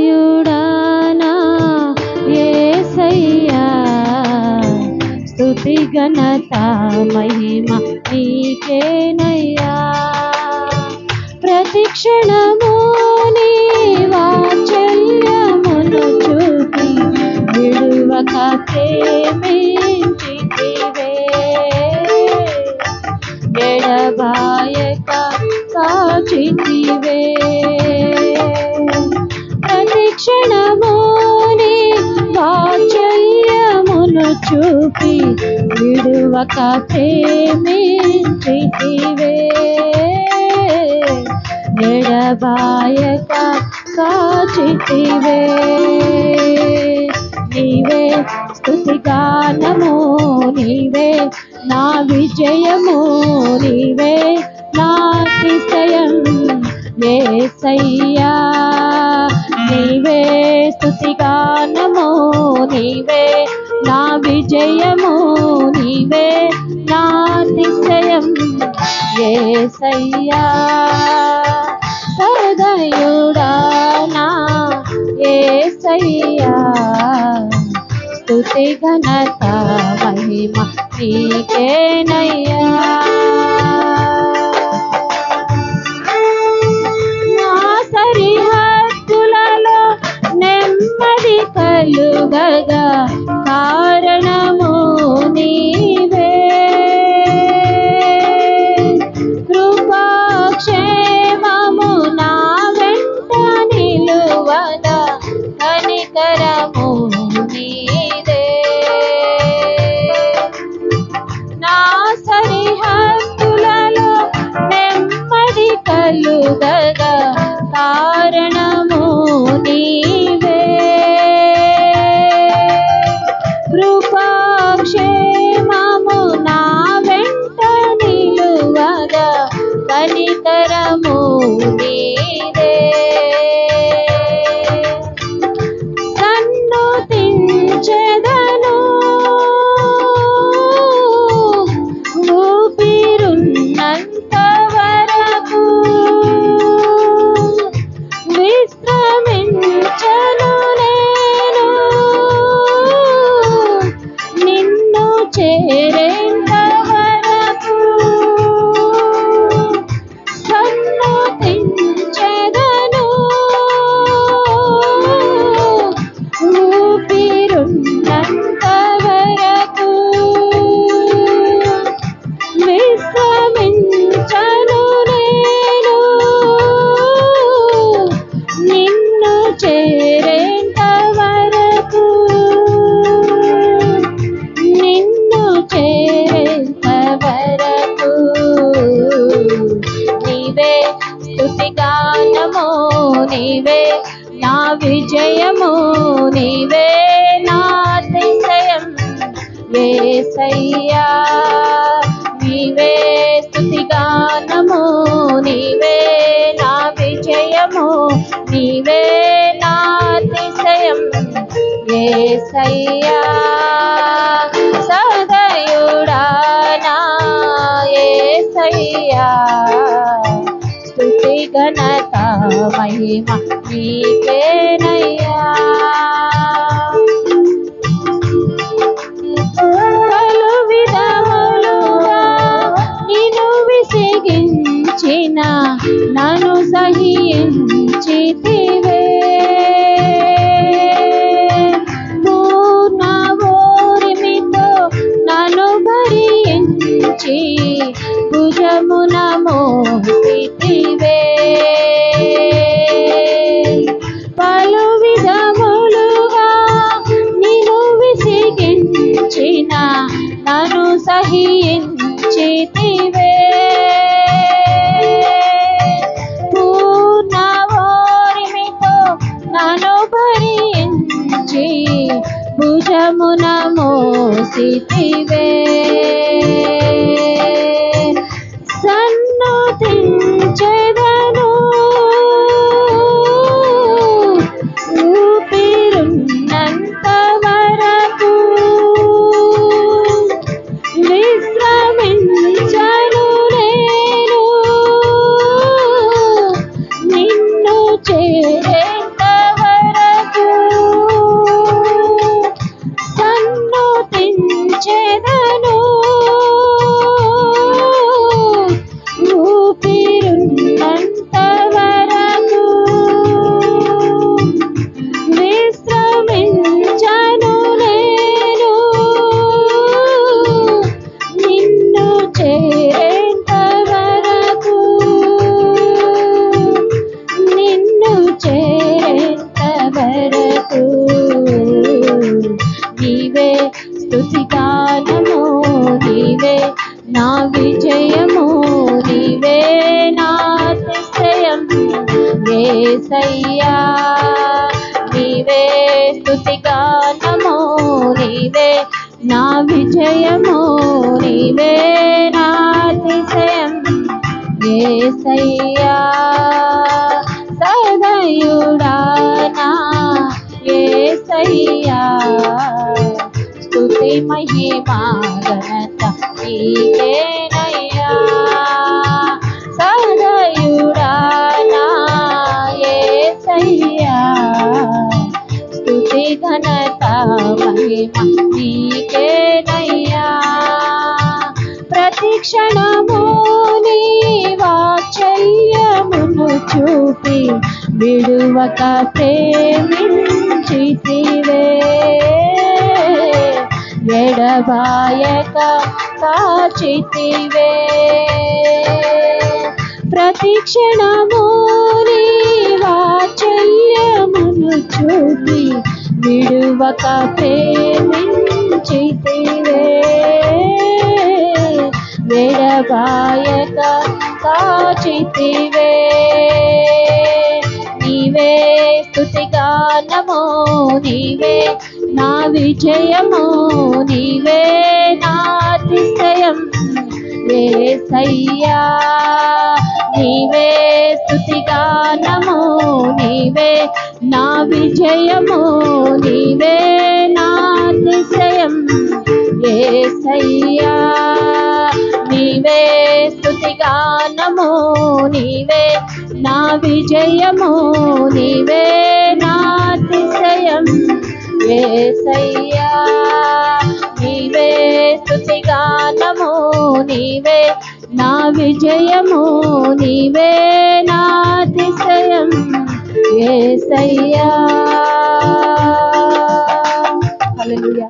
సదయుడానా యేసయ్యా స్తుతి ఘనత మహిమ నీకేనయ్యా ప్రతి క్షణము నీ వాత్సల్యమును చూపి విడువక ప్రేమించితివే ఎడబాయక కాచితివే ప్రతి క్షణము నీ వాత్సల్యమును చూపి విడువక ప్రేమించితివే ఎడబాయక కాచితివే నీవే స్తుతిగానము నీవే నా విజయము నీవే నా అతిశయం యేసయ్యా నీవే స్తుతిగానము నీవే నా విజయము నీవే నా అతిశయం యేసయ్యా సదయుడానా యేసయ్యా స్తుతి ఘనత మహిమ నీకేనయ్యా నా సరిహద్దులలో నెమ్మది కలుగగా కారణము నీవే కృపాక్షేమము నా వెంట నిలువదా కనికరము నీదే నా సరిహద్దులలో నెమ్మది కలుగగా కారణము నీవే కృపాక్షేమము నా వెంట నిలువగా కనికరము నీదే సన్నుతించెదను ఊపిరున్నంత వరకు విశ్రమించను నేను నిన్ను చేరేంత వరకు సన్నుతించెదను ఊపిరున్నంత వరకు విశ్రమించను నేను నిన్ను చేరేంత వరకు నిన్ను చేరేంత వరకు నీవే స్తుతిగానము నీవే నా విజయము నీవే నా అతిశయం యేసయ్యా నీవే స్తుతిగానము నీవే నా విజయము నీవే నా అతిశయం యేసయ్యా సదయుడానా యేసయ్యా స్తుతి ఘనత మహిమ నీకేనయ్యా పలు విధములుగా నిన్ను విసిగించిన నన్ను సహించితివే పూర్ణ ఓర్మితో నన్ను భరించి భుజమున మోసితివే పలు విధములుగా నిన్ను విసిగించిన నన్ను సహించితివే పూర్ణ ఓర్మితో నన్ను భరించి భుజమున మోసితివే సన్నుతించెదను ఊపిరున్నంత వరకు విశ్రమించను నేను నిన్ను చేరేంత నీవే స్తుతిగానము, నీవే నా విజయము, నీవే నా అతిశయం యేసయ్యా. సదయుడా నా యేసయ్యా, స్తుతి మహిమా ఘనత నీకేనయ్యా. సదయుడా నా యేసయ్యా, స్తుతి ఘనత మహిమ నీకేనయ్యా. ప్రతి క్షణము నీ వాత్సల్యమును చూపి విడువక ప్రేమించితివే, ఎడబాయక కాచితివే. ప్రతి క్షణము నీ వాత్సల్యమును చూపి విడువక ప్రేమించితివే, ఎడబాయక కాచితివే. నీవే స్తుతిగానము, నీవే నా విజయము, నీవే నా అతిశయం యేసయ్యా. నీవే స్తుతిగానము, నీవే నా విజయము, నీవే నా అతిశయం యేసయ్యా. నీవే స్తుతిగానము, నీవే నా విజయము, నీవే నా అతిశయం యేసయ్యా. నీవే స్తుతిగానము, నీవే నా విజయము, నీవే నా అతిశయం యేసయ్యా. హల్లెలూయా.